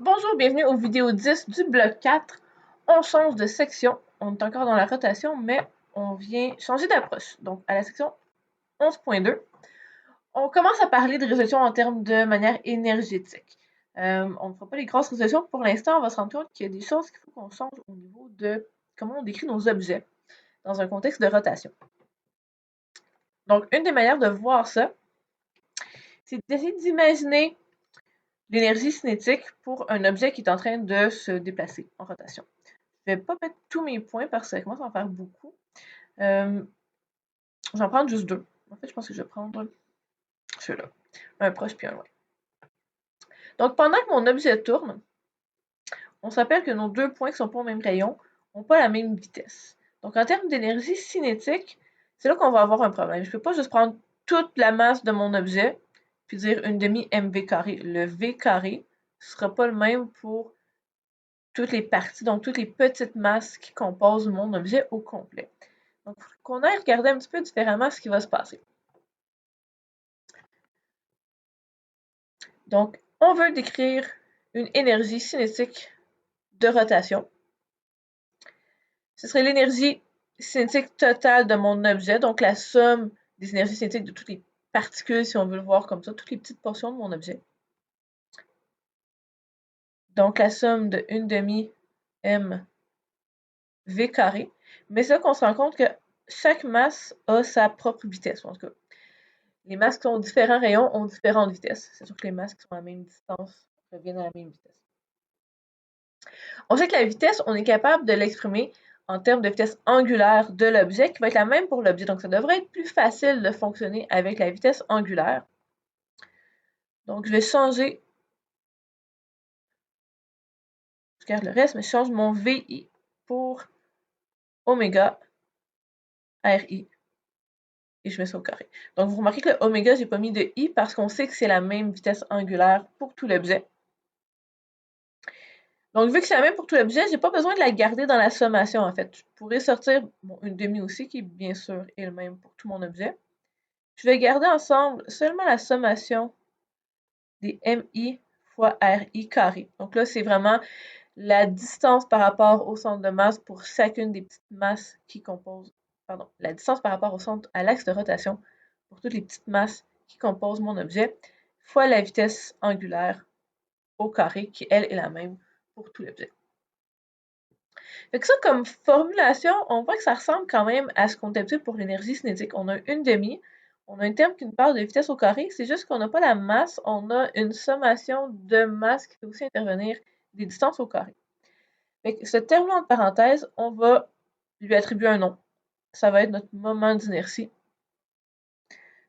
Bonjour, bienvenue aux vidéos 10 du bloc 4. On change de section. On est encore dans la rotation, mais on vient changer d'approche. Donc, à la section 11.2, on commence à parler de résolution en termes de manière énergétique. On ne fera pas les grosses résolutions pour l'instant. On va se rendre compte qu'il y a des choses qu'il faut qu'on change au niveau de comment on décrit nos objets dans un contexte de rotation. Donc, une des manières de voir ça, c'est d'essayer d'imaginer l'énergie cinétique pour un objet qui est en train de se déplacer en rotation. Je ne vais pas mettre tous mes points parce que ça commence à en faire beaucoup. J'en prends juste deux. En fait, je pense que je vais prendre ceux-là. Un proche puis un loin. Donc, pendant que mon objet tourne, on se rappelle que nos deux points qui ne sont pas au même rayon n'ont pas la même vitesse. Donc, en termes d'énergie cinétique, c'est là qu'on va avoir un problème. Je ne peux pas juste prendre toute la masse de mon objet puis dire une demi mv carré. Le v carré ne sera pas le même pour toutes les parties, donc toutes les petites masses qui composent mon objet au complet. Donc, il faut qu'on aille regarder un petit peu différemment ce qui va se passer. Donc, on veut décrire une énergie cinétique de rotation. Ce serait l'énergie cinétique totale de mon objet, donc la somme des énergies cinétiques de toutes les particules, si on veut le voir comme ça, toutes les petites portions de mon objet. Donc, la somme de 1 demi m v carré. Mais c'est là qu'on se rend compte que chaque masse a sa propre vitesse, en tout cas. Les masses qui ont différents rayons ont différentes vitesses. C'est sûr que les masses qui sont à la même distance reviennent à la même vitesse. On sait que la vitesse, on est capable de l'exprimer en termes de vitesse angulaire de l'objet, qui va être la même pour l'objet. Donc, ça devrait être plus facile de fonctionner avec la vitesse angulaire. Donc, je vais changer, je garde le reste, mais je change mon VI pour oméga RI. Et je mets ça au carré. Donc, vous remarquez que le oméga, je n'ai pas mis de I parce qu'on sait que c'est la même vitesse angulaire pour tout l'objet. Donc, vu que c'est la même pour tout l'objet, je n'ai pas besoin de la garder dans la sommation, en fait. Je pourrais sortir une demi aussi, qui, bien sûr, est le même pour tout mon objet. Je vais garder ensemble seulement la sommation des MI fois RI carré. Donc là, c'est vraiment la distance par rapport au centre de masse pour chacune des petites masses qui composent, pardon, la distance par rapport au centre à l'axe de rotation pour toutes les petites masses qui composent mon objet, fois la vitesse angulaire au carré, qui, elle, est la même pour tout l'objet. Fait que ça, comme formulation, on voit que ça ressemble quand même à ce qu'on a habitué pour l'énergie cinétique. On a une demi, on a un terme qui nous parle de vitesse au carré, c'est juste qu'on n'a pas la masse, on a une sommation de masse qui fait aussi intervenir des distances au carré. Fait que ce terme-là, entre parenthèses, on va lui attribuer un nom. Ça va être notre moment d'inertie.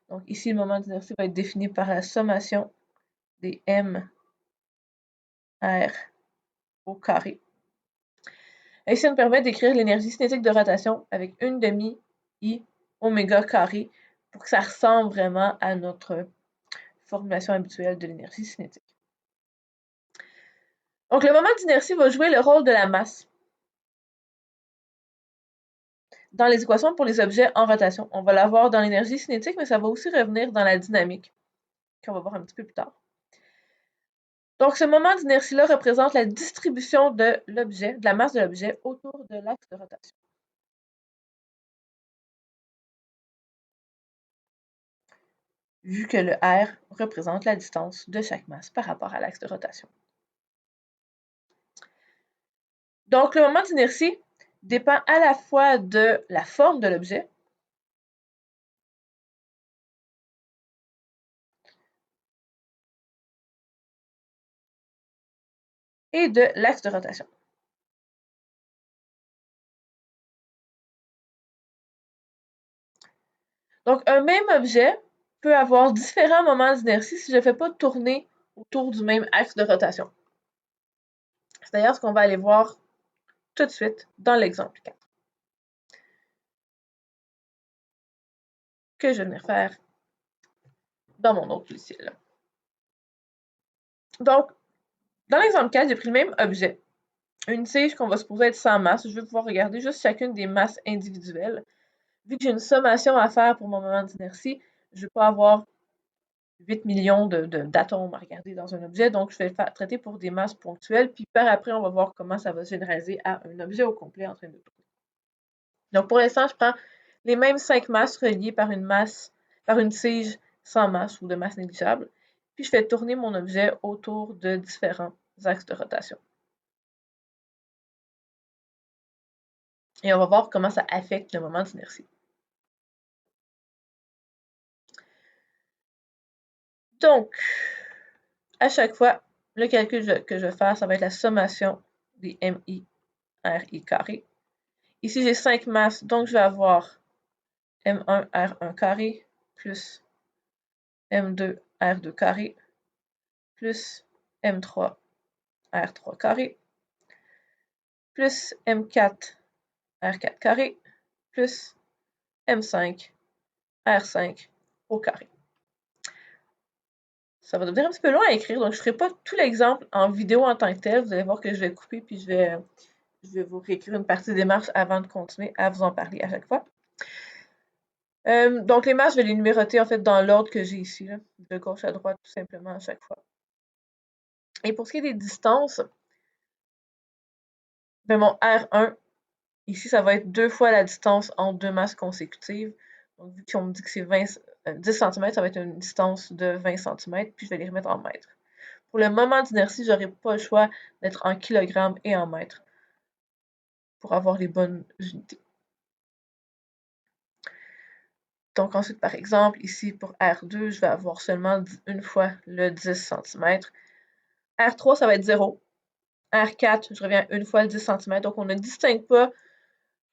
Donc ici, le moment d'inertie va être défini par la sommation des m r au carré. Et ça nous permet d'écrire l'énergie cinétique de rotation avec une demi I oméga carré pour que ça ressemble vraiment à notre formulation habituelle de l'énergie cinétique. Donc, le moment d'inertie va jouer le rôle de la masse dans les équations pour les objets en rotation. On va l'avoir dans l'énergie cinétique, mais ça va aussi revenir dans la dynamique, qu'on va voir un petit peu plus tard. Donc, ce moment d'inertie-là représente la distribution de l'objet, de la masse de l'objet autour de l'axe de rotation. Vu que le R représente la distance de chaque masse par rapport à l'axe de rotation. Donc, le moment d'inertie dépend à la fois de la forme de l'objet et de l'axe de rotation. Donc, un même objet peut avoir différents moments d'inertie si je ne fais pas tourner autour du même axe de rotation. C'est d'ailleurs ce qu'on va aller voir tout de suite dans l'exemple 4. Que je vais venir faire dans mon autre logiciel. Donc, dans l'exemple 4, j'ai pris le même objet, une tige qu'on va supposer être sans masse. Je vais pouvoir regarder juste chacune des masses individuelles. Vu que j'ai une sommation à faire pour mon moment d'inertie, je ne vais pas avoir 8 millions d'atomes à regarder dans un objet, donc je vais le faire traiter pour des masses ponctuelles, puis par après, on va voir comment ça va se généraliser à un objet au complet en train de tourner. Donc pour l'instant, je prends les mêmes 5 masses reliées par une tige sans masse ou de masse négligeable, puis je fais tourner mon objet autour de différents axes de rotation. Et on va voir comment ça affecte le moment d'inertie. Donc, à chaque fois, le calcul que je vais faire, ça va être la sommation des MI, RI carré. Ici, j'ai 5 masses, donc je vais avoir M1, R1 carré, plus M2, R2 carré, plus M3, R3 carré, plus M4, R4 carré, plus M5, R5 au carré. Ça va devenir un petit peu long à écrire, donc je ne ferai pas tout l'exemple en vidéo en tant que tel. Vous allez voir que je vais couper, puis je vais vous réécrire une partie des marches avant de continuer à vous en parler à chaque fois. Donc les marches, je vais les numéroter en fait dans l'ordre que j'ai ici, là, de gauche à droite tout simplement à chaque fois. Et pour ce qui est des distances, ben mon R1, ici, ça va être 2 fois la distance entre 2 masses consécutives. Donc, vu qu'on me dit que c'est 10 cm, ça va être une distance de 20 cm, puis je vais les remettre en mètres. Pour le moment d'inertie, je n'aurai pas le choix d'être en kilogrammes et en mètres pour avoir les bonnes unités. Donc ensuite, par exemple, ici pour R2, je vais avoir seulement une fois le 10 cm. R3, ça va être 0. R4, je reviens une fois le 10 cm. Donc on ne distingue pas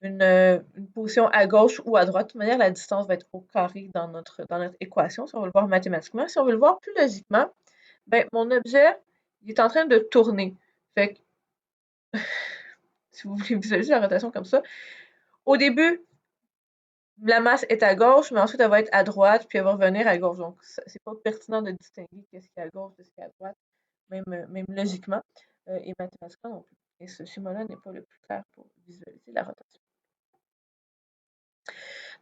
une position à gauche ou à droite. De toute manière, la distance va être au carré dans notre équation, si on veut le voir mathématiquement. Si on veut le voir plus logiquement, ben, mon objet il est en train de tourner. Fait que, si vous voulez visualiser la rotation comme ça, au début, la masse est à gauche, mais ensuite elle va être à droite, puis elle va revenir à gauche. Donc, c'est pas pertinent de distinguer qu'est-ce qui est à gauche de ce qui est à droite, même logiquement et mathématiquement non plus. Et ce schéma-là n'est pas le plus clair pour visualiser la rotation.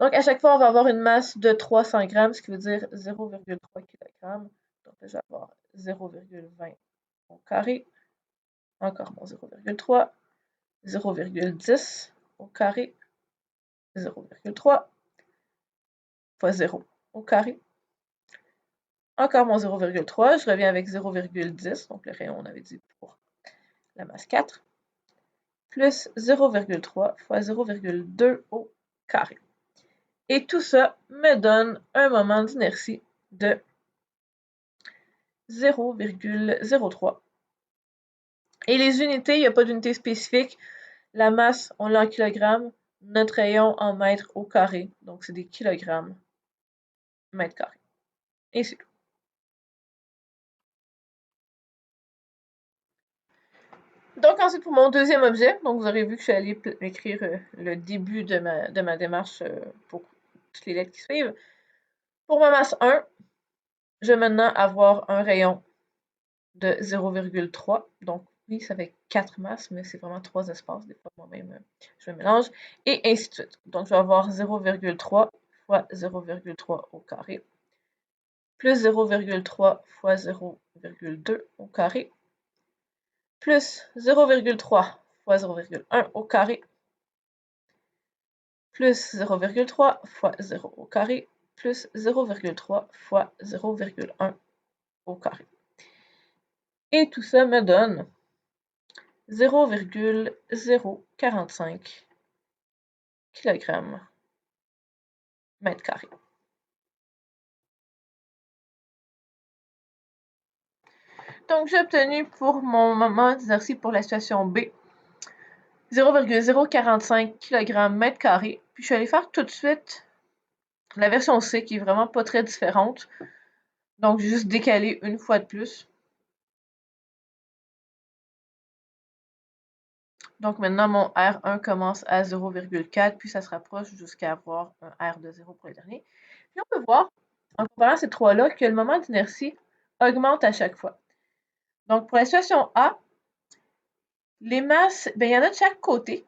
Donc, à chaque fois, on va avoir une masse de 300 grammes, ce qui veut dire 0,3 kg. Donc, là, je vais avoir 0,20 au carré, encore mon 0,3, 0,10 au carré, 0,3 fois 0 au carré, encore mon 0,3, je reviens avec 0,10, donc le rayon, on avait dit pour la masse 4, plus 0,3 fois 0,2 au carré. Et tout ça me donne un moment d'inertie de 0,03. Et les unités, il n'y a pas d'unité spécifique. La masse, on l'a en kilogrammes. Notre rayon en mètres au carré. Donc, c'est des kilogrammes mètre carré. Et c'est tout. Donc, ensuite, pour mon deuxième objet, donc vous aurez vu que je suis allée écrire le début de ma démarche pour toutes les lettres qui suivent. Pour ma masse 1, je vais maintenant avoir un rayon de 0,3. Donc, oui, ça fait 4 masses, mais c'est vraiment 3 espaces. Des fois, moi-même, je me mélange. Et ainsi de suite. Donc, je vais avoir 0,3 fois 0,3 au carré, plus 0,3 fois 0,2 au carré, plus 0,3 fois 0,1 au carré, plus 0,3 fois 0 au carré, plus 0,3 fois 0,1 au carré. Et tout ça me donne 0,045 kg mètre carré. Donc, j'ai obtenu pour mon moment d'exercice pour la situation B 0,045 kg mètre carré. Puis, je suis allée faire tout de suite la version C qui est vraiment pas très différente. Donc, j'ai juste décalé une fois de plus. Donc, maintenant, mon R1 commence à 0,4, puis ça se rapproche jusqu'à avoir un R de 0 pour le dernier. Puis, on peut voir, en comparant ces trois-là, que le moment d'inertie augmente à chaque fois. Donc, pour la situation A, les masses, ben, il y en a de chaque côté,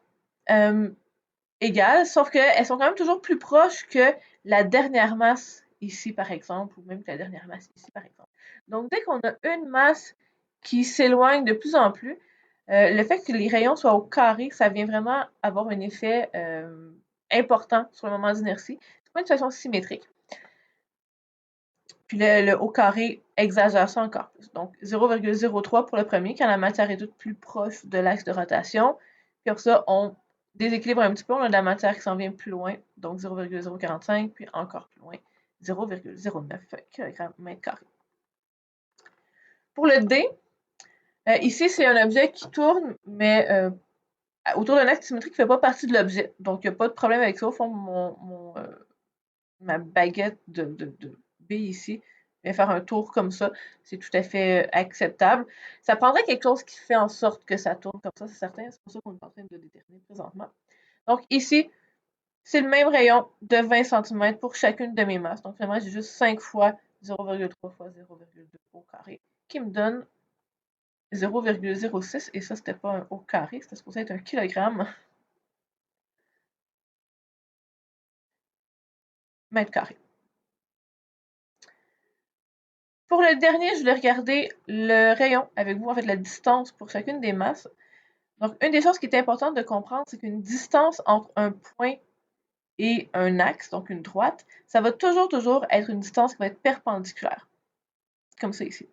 égales, sauf qu'elles sont quand même toujours plus proches que la dernière masse ici, par exemple, ou même que la dernière masse ici, par exemple. Donc, dès qu'on a une masse qui s'éloigne de plus en plus, le fait que les rayons soient au carré, ça vient vraiment avoir un effet important sur le moment d'inertie. C'est pas une situation symétrique. Puis le au carré exagère ça encore plus. Donc 0,03 pour le premier, quand la matière est toute plus proche de l'axe de rotation. Puis après ça, on déséquilibre un petit peu, on a de la matière qui s'en vient plus loin, donc 0,045, puis encore plus loin, 0,09 kg mètre carré. Pour le D, ici, c'est un objet qui tourne, mais autour d'un axe symétrique qui ne fait pas partie de l'objet. Donc, il n'y a pas de problème avec ça. Au fond, ma baguette de B ici vient faire un tour comme ça. C'est tout à fait acceptable. Ça prendrait quelque chose qui fait en sorte que ça tourne comme ça, c'est certain. C'est pour ça qu'on est en train de le déterminer présentement. Donc, ici, c'est le même rayon de 20 cm pour chacune de mes masses. Donc, finalement, j'ai juste 5 fois 0,3 fois 0,2 au carré, qui me donne 0,06, et ça, c'était pas un au carré, c'était supposé être un kilogramme mètre carré. Pour le dernier, je voulais regarder le rayon avec vous, en fait la distance pour chacune des masses. Donc, une des choses qui est importante de comprendre, c'est qu'une distance entre un point et un axe, donc une droite, ça va toujours être une distance qui va être perpendiculaire, comme ça ici.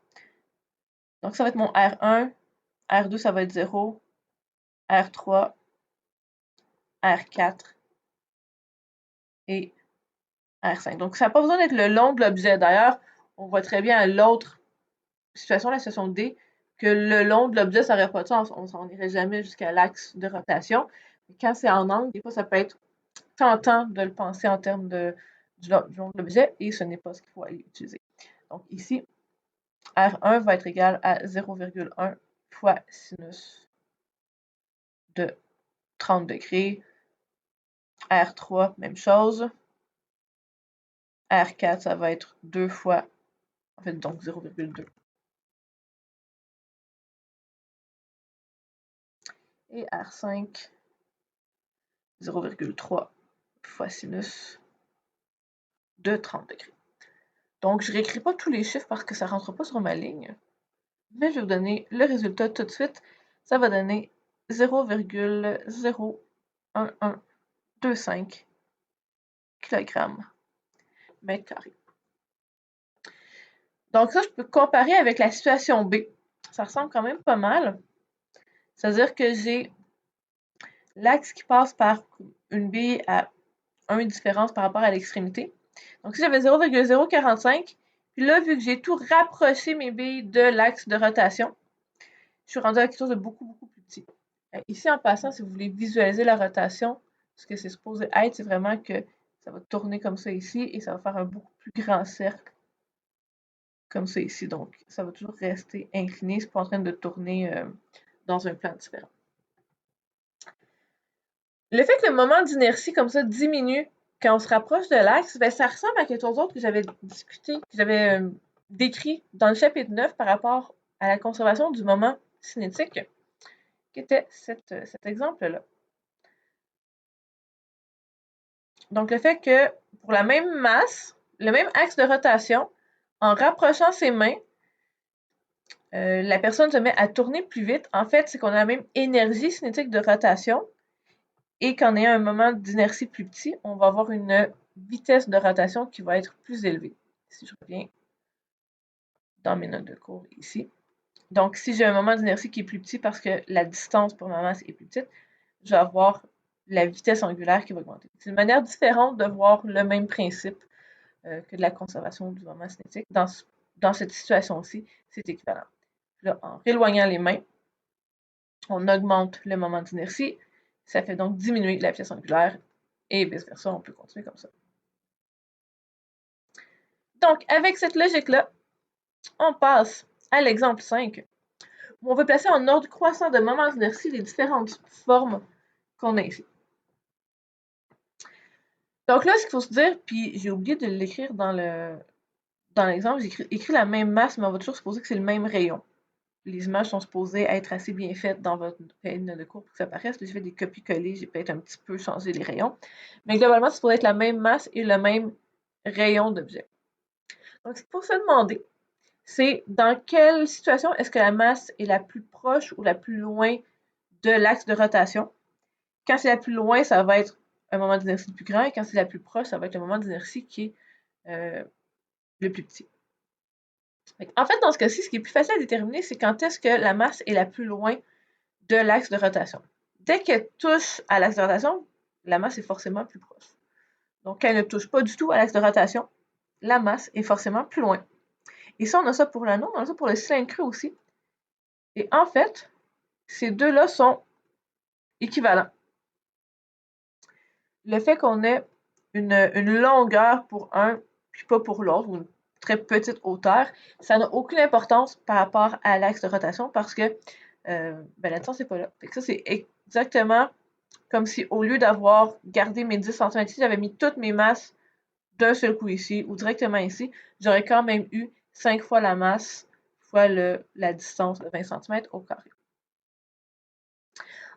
Donc, ça va être mon R1, R2, ça va être 0, R3, R4 et R5. Donc, ça n'a pas besoin d'être le long de l'objet. D'ailleurs, on voit très bien à l'autre situation, la situation D, que le long de l'objet, ça n'aurait pas de sens. On n'irait jamais jusqu'à l'axe de rotation. Mais quand c'est en angle, des fois, ça peut être tentant de le penser en termes du long de l'objet, et ce n'est pas ce qu'il faut aller utiliser. Donc ici, R1 va être égal à 0,1 fois sinus de 30 degrés. R3, même chose. R4, ça va être 2 fois, en fait, donc 0,2. Et R5, 0,3 fois sinus de 30 degrés. Donc, je ne réécris pas tous les chiffres parce que ça ne rentre pas sur ma ligne, mais je vais vous donner le résultat tout de suite. Ça va donner 0,01125 kg mètre carré. Donc ça, je peux comparer avec la situation B. Ça ressemble quand même pas mal. C'est-à-dire que j'ai l'axe qui passe par une bille à 1 différence par rapport à l'extrémité. Donc si j'avais 0,045, puis là, vu que j'ai tout rapproché mes billes de l'axe de rotation, je suis rendue à quelque chose de beaucoup plus petit. Ici, en passant, si vous voulez visualiser la rotation, ce que c'est supposé être, c'est vraiment que ça va tourner comme ça ici, et ça va faire un beaucoup plus grand cercle comme ça ici. Donc, ça va toujours rester incliné, c'est pas en train de tourner dans un plan différent. Le fait que le moment d'inertie comme ça diminue quand on se rapproche de l'axe, ben, ça ressemble à quelque chose d'autre que j'avais discuté, que j'avais décrit dans le chapitre 9 par rapport à la conservation du moment cinétique, qui était cet exemple-là. Donc, le fait que pour la même masse, le même axe de rotation, en rapprochant ses mains, la personne se met à tourner plus vite. En fait, c'est qu'on a la même énergie cinétique de rotation, et qu'en ayant un moment d'inertie plus petit, on va avoir une vitesse de rotation qui va être plus élevée. Si je reviens dans mes notes de cours ici. Donc, si j'ai un moment d'inertie qui est plus petit parce que la distance pour ma masse est plus petite, je vais avoir la vitesse angulaire qui va augmenter. C'est une manière différente de voir le même principe que de la conservation du moment cinétique. Dans cette situation-ci, c'est équivalent. Là, en rééloignant les mains, on augmente le moment d'inertie. Ça fait donc diminuer la vitesse angulaire, et vice-versa, on peut continuer comme ça. Donc, avec cette logique-là, on passe à l'exemple 5, où on veut placer en ordre croissant de moments d'inertie les différentes formes qu'on a ici. Donc là, ce qu'il faut se dire, puis j'ai oublié de l'écrire dans l'exemple, j'ai écrit la même masse, mais on va toujours supposer que c'est le même rayon. Les images sont supposées être assez bien faites dans votre peine de cours pour que ça paraisse. J'ai fait des copies-coller, j'ai peut-être un petit peu changé les rayons. Mais globalement, c'est supposé être la même masse et le même rayon d'objet. Donc, pour se demander, c'est dans quelle situation est-ce que la masse est la plus proche ou la plus loin de l'axe de rotation. Quand c'est la plus loin, ça va être un moment d'inertie le plus grand, et quand c'est la plus proche, ça va être le moment d'inertie qui est le plus petit. En fait, dans ce cas-ci, ce qui est plus facile à déterminer, c'est quand est-ce que la masse est la plus loin de l'axe de rotation. Dès qu'elle touche à l'axe de rotation, la masse est forcément plus proche. Donc, quand elle ne touche pas du tout à l'axe de rotation, la masse est forcément plus loin. Et ça, on a ça pour l'anneau, on a ça pour le cylindre creux aussi. Et en fait, ces deux-là sont équivalents. Le fait qu'on ait une longueur pour un, puis pas pour l'autre, ou une très petite hauteur, ça n'a aucune importance par rapport à l'axe de rotation parce que la distance n'est pas là. Fait que ça, c'est exactement comme si au lieu d'avoir gardé mes 10 cm ici, j'avais mis toutes mes masses d'un seul coup ici ou directement ici, j'aurais quand même eu 5 fois la masse fois la distance de 20 cm au carré.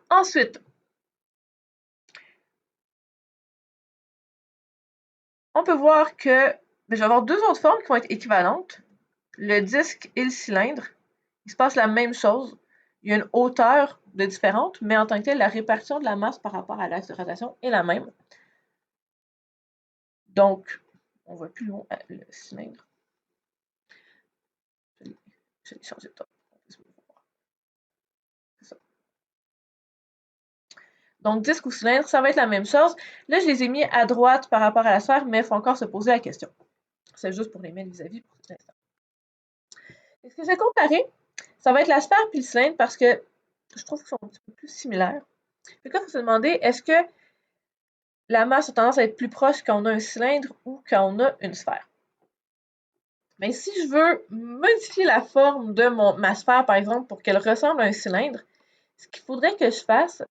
Ensuite, on peut voir que je vais avoir deux autres formes qui vont être équivalentes. Le disque et le cylindre, il se passe la même chose. Il y a une hauteur de différente, mais en tant que tel, la répartition de la masse par rapport à l'axe de rotation est la même. Donc, on va plus loin le cylindre. Je vais changer de top. Donc, disque ou cylindre, ça va être la même chose. Là, je les ai mis à droite par rapport à la sphère, mais il faut encore se poser la question. C'est juste pour les mettre vis-à-vis pour cet instant. Ce que je vais comparer, ça va être la sphère puis le cylindre parce que je trouve qu'ils sont un petit peu plus similaires. Donc là, il faut se demander, est-ce que la masse a tendance à être plus proche quand on a un cylindre ou quand on a une sphère? Mais si je veux modifier la forme de ma sphère, par exemple, pour qu'elle ressemble à un cylindre, ce qu'il faudrait que je fasse,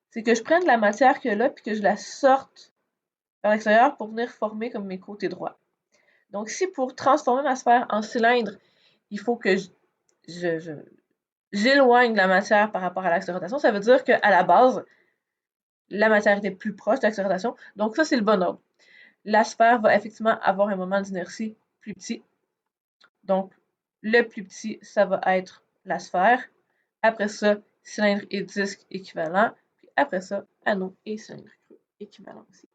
c'est que je prenne la matière qu'il y a là puis que je la sorte vers l'extérieur pour venir former comme mes côtés droits. Donc, si pour transformer ma sphère en cylindre, il faut que j'éloigne la matière par rapport à l'axe de rotation, ça veut dire qu'à la base, la matière était plus proche de l'axe de rotation. Donc, ça, c'est le bon ordre. La sphère va effectivement avoir un moment d'inertie plus petit. Donc, le plus petit, ça va être la sphère. Après ça, cylindre et disque équivalent. Puis après ça, anneau et cylindre creux équivalent aussi.